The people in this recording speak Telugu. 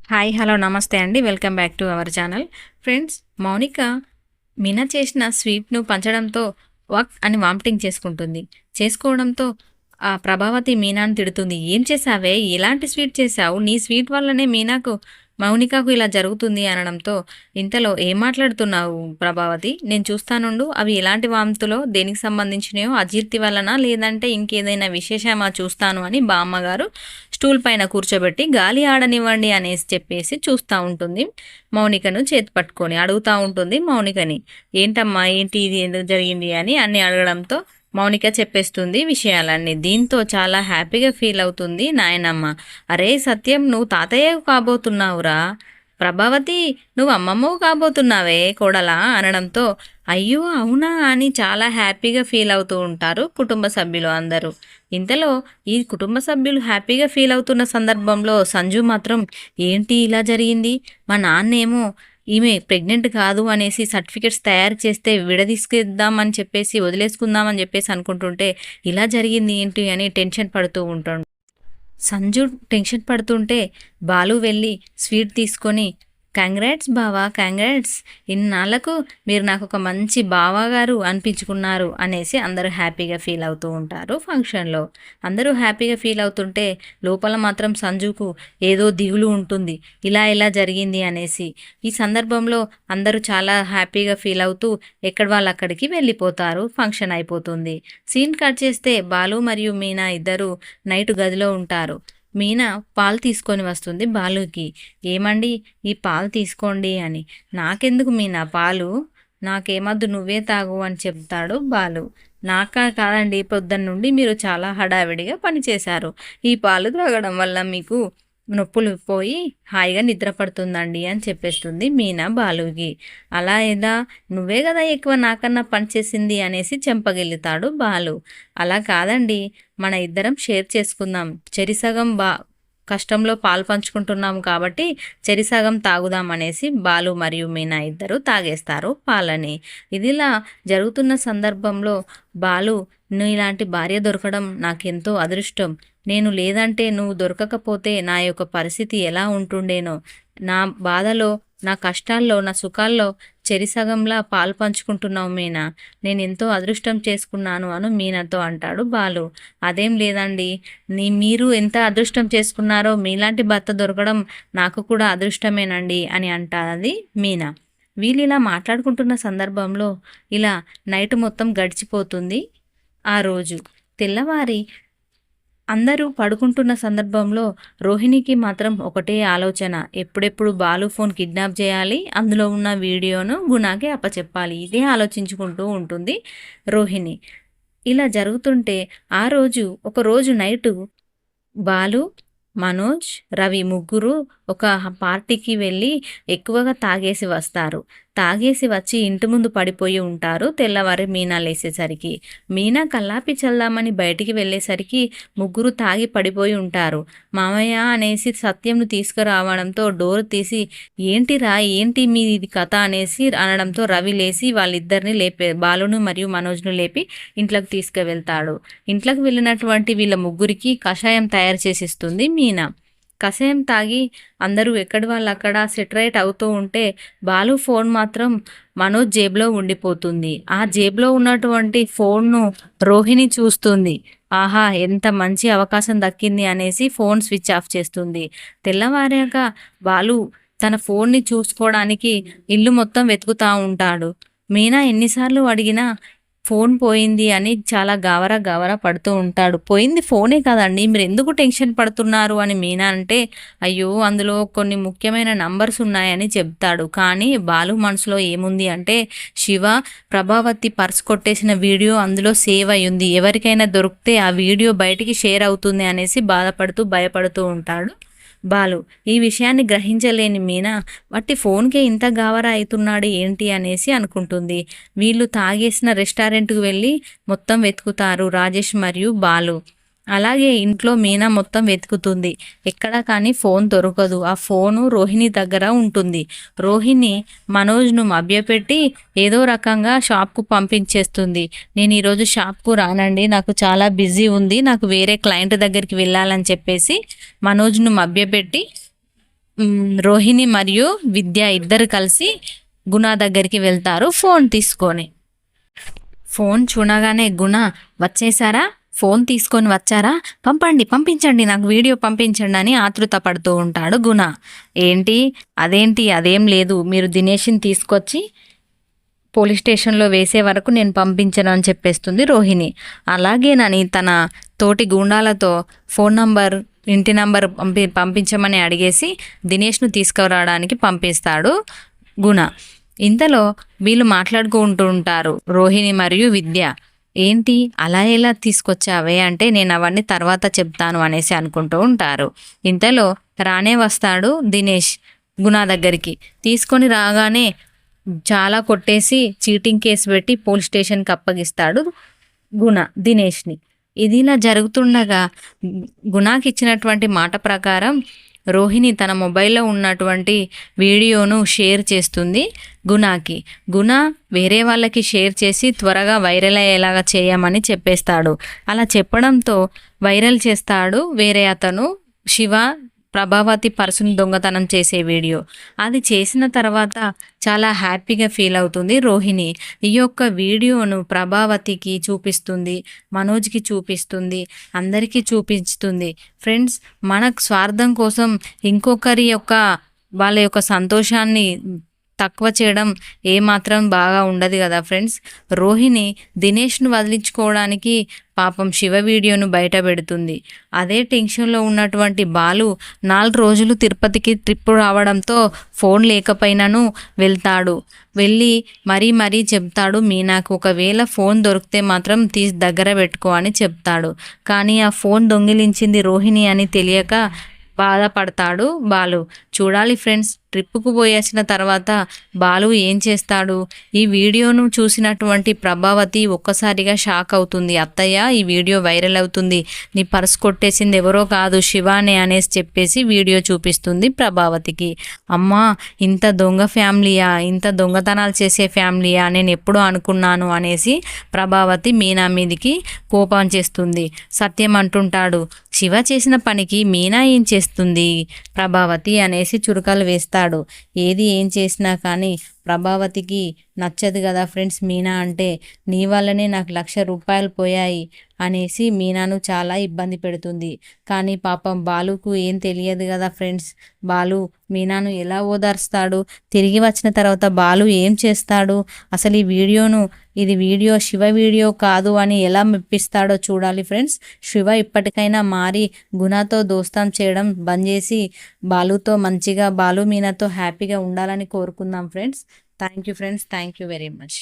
హాయ్ హలో నమస్తే అండి. Welcome back to our channel. Friends, Mounika Meena చేసిన స్వీట్‌ను పంచడంతో వక్ అని వామిటింగ్ చేసుకోవడంతో ఆ ప్రభావతి మీనాని తిడుతుంది. "ఏం చేశావే? ఎలాంటి స్వీట్ చేశావు? నీ స్వీట్ వల్లనే మౌనికకు ఇలా జరుగుతుంది" అనడంతో, "ఇంతలో ఏం మాట్లాడుతున్నావు ప్రభావతి? నేను చూస్తానుండు. అవి ఎలాంటి వాంతులో, దేనికి సంబంధించినయో, అజీర్తి వలనా లేదంటే ఇంకేదైనా విశేషమా చూస్తాను" అని బామ్మగారు స్టూల్ పైన కూర్చోబెట్టి గాలి ఆడనివ్వండి అనేసి చెప్పేసి చూస్తూ ఉంటుంది. మౌనికను చేతి పట్టుకొని అడుగుతూ ఉంటుంది మౌనికని. "ఏంటమ్మా, ఏంటి ఇది, ఎందుకు జరిగింది" అని అన్ని అడగడంతో మౌనిక చెప్పేస్తుంది విషయాలన్నీ. దీంతో చాలా హ్యాపీగా ఫీల్ అవుతుంది నాయనమ్మ. "అరే సత్యం, నువ్వు తాతయ్య కాబోతున్నావురా. ప్రభావతి, నువ్వు అమ్మమ్మవు కాబోతున్నావే కోడలా" అనడంతో, "అయ్యో అవునా" అని చాలా హ్యాపీగా ఫీల్ అవుతూ ఉంటారు కుటుంబ సభ్యులు అందరూ. ఇంతలో ఈ కుటుంబ సభ్యులు హ్యాపీగా ఫీల్ అవుతున్న సందర్భంలో సంజు మాత్రం, "ఏంటి ఇలా జరిగింది? మా నాన్నేమో ఈమె ప్రెగ్నెంట్ కాదు అనేసి సర్టిఫికెట్స్ తయారు చేస్తే విడదీసుకుందామని చెప్పేసి వదిలేసుకుందామని చెప్పేసి అనుకుంటుంటే ఇలా జరిగింది ఏంటి" అని టెన్షన్ పడుతూ ఉంటాడు. సంజు టెన్షన్ పడుతుంటే బాలు వెళ్ళి స్వీట్ తీసుకొని, "కంగ్రాట్స్ బావా, కంగ్రాట్స్. ఇన్నాళ్లకు మీరు నాకు ఒక మంచి బావగారు అనిపించుకున్నారు" అనేసి అందరూ హ్యాపీగా ఫీల్ అవుతూ ఉంటారు. ఫంక్షన్లో అందరూ హ్యాపీగా ఫీల్ అవుతుంటే లోపల మాత్రం సంజుకు ఏదో దిగులు ఉంటుంది, ఇలా జరిగింది అనేసి. ఈ సందర్భంలో అందరూ చాలా హ్యాపీగా ఫీల్ అవుతూ ఎక్కడ వాళ్ళు అక్కడికి వెళ్ళిపోతారు. ఫంక్షన్ అయిపోతుంది. సీన్ కట్ చేస్తే బాలు మరియు మీనా ఇద్దరు నైట్ గదిలో ఉంటారు. మీనా పాలు తీసుకొని వస్తుంది బాలుకి. "ఏమండి, ఈ పాలు తీసుకోండి" అని. "నాకెందుకు మీనా పాలు? నాకేమద్దు, నువ్వే తాగు" అని చెప్తాడు బాలు. "నాకా కాదండి, పొద్దున్న నుండి మీరు చాలా హడావిడిగా పనిచేశారు. ఈ పాలు త్రాగడం వల్ల మీకు నొప్పులు పోయి హాయిగా నిద్ర పడుతుందండి" అని చెప్పేస్తుంది మీనా బాలుకి. "అలా ఏదా, నువ్వే కదా ఎక్కువ నాకన్నా పనిచేసింది" అనేసి చెంపగిల్లుతాడు బాలు. "అలా కాదండి, మన ఇద్దరం షేర్ చేసుకుందాం. చెరిసగం కష్టంలో పాలు పంచుకుంటున్నాం కాబట్టి చెరిసగం తాగుదాం" అనేసి బాలు మరియు మీనా ఇద్దరు తాగేస్తారు పాలని. ఇదిలా జరుగుతున్న సందర్భంలో బాలు, "నువ్వు ఇలాంటి భార్య దొరకడం నాకెంతో అదృష్టం. నేను లేదంటే, నువ్వు దొరకకపోతే నా యొక్క పరిస్థితి ఎలా ఉంటుండేనో. నా బాధలో, నా కష్టాల్లో, నా సుఖాల్లో చెరిసగంలా పాలు పంచుకుంటున్నావు మీనా. నేనెంతో అదృష్టం చేసుకున్నాను" అని మీనాతో అంటాడు బాలు. "అదేం లేదండి, మీరు ఎంత అదృష్టం చేసుకున్నారో మీలాంటి భర్త దొరకడం నాకు కూడా అదృష్టమేనండి" అని అంటాది మీనా. వీళ్ళు ఇలా మాట్లాడుకుంటున్న సందర్భంలో ఇలా నైట్ మొత్తం గడిచిపోతుంది. ఆ రోజు తెల్లవారి అందరూ పడుకుంటున్న సందర్భంలో రోహిణికి మాత్రం ఒకటే ఆలోచన, ఎప్పుడెప్పుడు బాలు ఫోన్ కిడ్నాప్ చేయాలి, అందులో ఉన్న వీడియోను గుణాకి అప్పచెప్పాలి. ఇదే ఆలోచించుకుంటూ ఉంటుంది రోహిణి. ఇలా జరుగుతుంటే ఒకరోజు నైటు బాలు, మనోజ్, రవి ముగ్గురు ఒక పార్టీకి వెళ్ళి ఎక్కువగా తాగేసి వస్తారు. తాగేసి వచ్చి ఇంటి ముందు పడిపోయి ఉంటారు. తెల్లవారి మీనా లేసేసరికి, మీనా కల్లాపి చల్దామని బయటికి వెళ్ళేసరికి ముగ్గురు తాగి పడిపోయి ఉంటారు. "మామయ్య" అనేసి సత్యంను తీసుకురావడంతో డోర్ తీసి, "ఏంటిరా, ఏంటి మీది కథ" అనేసి అనడంతో రవి లేచి వాళ్ళిద్దరిని బాలును మరియు మనోజ్ను లేపి ఇంట్లోకి తీసుకువెళ్తాడు. ఇంట్లోకి వెళ్ళినటువంటి వీళ్ళ ముగ్గురికి కషాయం తయారు చేసిస్తుంది మీనా. కషాయం తాగి అందరూ ఎక్కడి వాళ్ళు అక్కడ సెటరైట్ అవుతూ ఉంటే బాలు ఫోన్ మాత్రం మనోజ్ జేబులో ఉండిపోతుంది. ఆ జేబులో ఉన్నటువంటి ఫోన్ను రోహిణి చూస్తుంది. ఆహా, ఎంత మంచి అవకాశం దక్కింది అనేసి ఫోన్ స్విచ్ ఆఫ్ చేస్తుంది. తెల్లవారాక బాలు తన ఫోన్ని చూసుకోవడానికి ఇల్లు మొత్తం వెతుకుతూ ఉంటాడు. మీనా ఎన్నిసార్లు అడిగినా ఫోన్ పోయింది అని చాలా గావరా పడుతూ ఉంటాడు. "పోయింది ఫోనే కదండి, మీరు ఎందుకు టెన్షన్ పడుతున్నారు" అని మీనా అంటే, "అయ్యో, అందులో కొన్ని ముఖ్యమైన నంబర్స్ ఉన్నాయని" చెప్తాడు. కానీ బాలు మనసులో ఏముంది అంటే, శివ ప్రభావతి పర్స్ కొట్టేసిన వీడియో అందులో సేవ్ అయ్యింది, ఎవరికైనా దొరికితే ఆ వీడియో బయటికి షేర్ అవుతుంది అనేసి భయపడుతూ ఉంటాడు బాలు. ఈ విషయాన్ని గ్రహించలేని మీనా, "వట్టి ఫోన్కే ఇంత గావరా అవుతున్నాడు ఏంటి" అనేసి అనుకుంటుంది. వీళ్ళు తాగేసిన రెస్టారెంట్కి వెళ్ళి మొత్తం వెతుకుతారు రాజేష్ మరియు బాలు. అలాగే ఇంట్లో మీనా మొత్తం వెతుకుతుంది. ఎక్కడా కానీ ఫోన్ దొరకదు. ఆ ఫోను రోహిణి దగ్గర ఉంటుంది. రోహిణి మనోజ్ను మభ్యపెట్టి ఏదో రకంగా షాప్కు పంపించేస్తుంది. "నేను ఈరోజు షాప్కు రానండి, నాకు చాలా బిజీ ఉంది, నాకు వేరే క్లయింట్ దగ్గరికి వెళ్ళాలని" చెప్పేసి మనోజ్ను మభ్యపెట్టి రోహిణి మరియు విద్య ఇద్దరు కలిసి గుణ దగ్గరికి వెళ్తారు ఫోన్ తీసుకొని. ఫోన్ చూడగానే గుణ, వచ్చేసారా, ఫోన్ తీసుకొని వచ్చారా, పంపించండి, నాకు వీడియో పంపించండి అని ఆతృత పడుతూ ఉంటాడు గుణ. అదేంటి, అదేం లేదు, మీరు దినేష్ని తీసుకొచ్చి పోలీస్ స్టేషన్లో వేసే వరకు నేను పంపించను అని చెప్పేస్తుంది రోహిణి. అలాగేనని తన తోటి గూండాలతో ఫోన్ నంబర్, ఇంటి నంబర్ పంపించమని అడిగేసి దినేష్ను తీసుకురావడానికి పంపిస్తాడు గుణ. ఇంతలో వీళ్ళు మాట్లాడుకుంటూ ఉంటారు రోహిణి మరియు విద్య. అలా ఎలా తీసుకొచ్చావే అంటే, నేను అవన్నీ తర్వాత చెప్తాను అనేసి అనుకుంటూ ఉంటారు. ఇంతలో రానే వస్తాడు దినేష్ గుణ దగ్గరికి. తీసుకొని రాగానే చాలా కొట్టేసి చీటింగ్ కేసు పెట్టి పోలీస్ స్టేషన్కి అప్పగిస్తాడు గుణ దినేష్ని. ఇది ఇలా జరుగుతుండగా గుణకి ఇచ్చినటువంటి మాట ప్రకారం రోహిణి తన మొబైల్లో ఉన్నటువంటి వీడియోను షేర్ చేస్తుంది గుణకి. గుణ వేరే వాళ్ళకి షేర్ చేసి త్వరగా వైరల్ అయ్యేలాగా చేయమని చెప్పేస్తాడు. అలా చెప్పడంతో వైరల్ చేస్తాడు వేరే అతను, శివ, ప్రభావతి పర్సుని దొంగతనం చేసే వీడియో. అది చేసిన తర్వాత చాలా హ్యాపీగా ఫీల్ అవుతుంది రోహిణి. ఈ యొక్క వీడియోను ప్రభావతికి చూపిస్తుంది, మనోజ్కి చూపిస్తుంది, అందరికీ చూపిస్తుంది. ఫ్రెండ్స్, మనకు స్వార్థం కోసం ఇంకొకరి యొక్క వాళ్ళ యొక్క సంతోషాన్ని తక్కువ చేయడం ఏమాత్రం బాగా ఉండదు కదా ఫ్రెండ్స్. రోహిణి దినేష్ను వదిలించుకోవడానికి పాపం శివ వీడియోను బయట పెడుతుంది. అదే టెన్షన్లో ఉన్నటువంటి బాలు 4 రోజులు తిరుపతికి ట్రిప్ రావడంతో ఫోన్ లేకపోయినాను వెళ్తాడు. వెళ్ళి మరీ చెప్తాడు మీనాకు, ఒకవేళ ఫోన్ దొరికితే మాత్రం తీసి దగ్గర పెట్టుకో అని చెప్తాడు. కానీ ఆ ఫోన్ దొంగిలించింది రోహిణి అని తెలియక బాధపడతాడు బాలు. చూడాలి ఫ్రెండ్స్, ట్రిప్పుకు పోయేసిన తర్వాత బాలు ఏం చేస్తాడు. ఈ వీడియోను చూసినటువంటి ప్రభావతి ఒక్కసారిగా షాక్ అవుతుంది. అత్తయ్య, ఈ వీడియో వైరల్ అవుతుంది, నీ పర్స్ కొట్టేసింది ఎవరో కాదు శివానే అనేసి చెప్పేసి వీడియో చూపిస్తుంది ప్రభావతికి. అమ్మా, ఇంత దొంగ ఫ్యామిలీయా, ఇంత దొంగతనాలు చేసే ఫ్యామిలీయా, నేను ఎప్పుడూ అనుకున్నాను అనేసి ప్రభావతి మీనా మీదికి కోపం చేస్తుంది. సత్యం అంటుంటాడు, శివ చేసిన పనికి మీనా ఏం చేస్తుంది ప్రభావతి అనేసి చురకలు వేస్తాడు. ఏం చేసినా కానీ ప్రభావతికి నచ్చదు కదా ఫ్రెండ్స్ మీనా అంటే. నీ వల్లనే నాకు 1,00,000 రూపాయలు పోయాయి అనేసి మీనాను చాలా ఇబ్బంది పెడుతుంది. కానీ పాపం బాలుకు ఏం తెలియదు కదా ఫ్రెండ్స్. బాలు మీనాను ఎలా ఓదార్స్తాడు, తిరిగి వచ్చిన తర్వాత బాలు ఏం చేస్తాడు, అసలు ఇది వీడియో శివ వీడియో కాదు అని ఎలా మెప్పిస్తాడో చూడాలి ఫ్రెండ్స్. శివ ఇప్పటికైనా మారి గుణతో దోస్తాం చేయడం బంద్ చేసి బాలుతో మంచిగా, బాలు మీనాతో హ్యాపీగా ఉండాలని కోరుకుందాం friends. Thank you friends, thank you very much.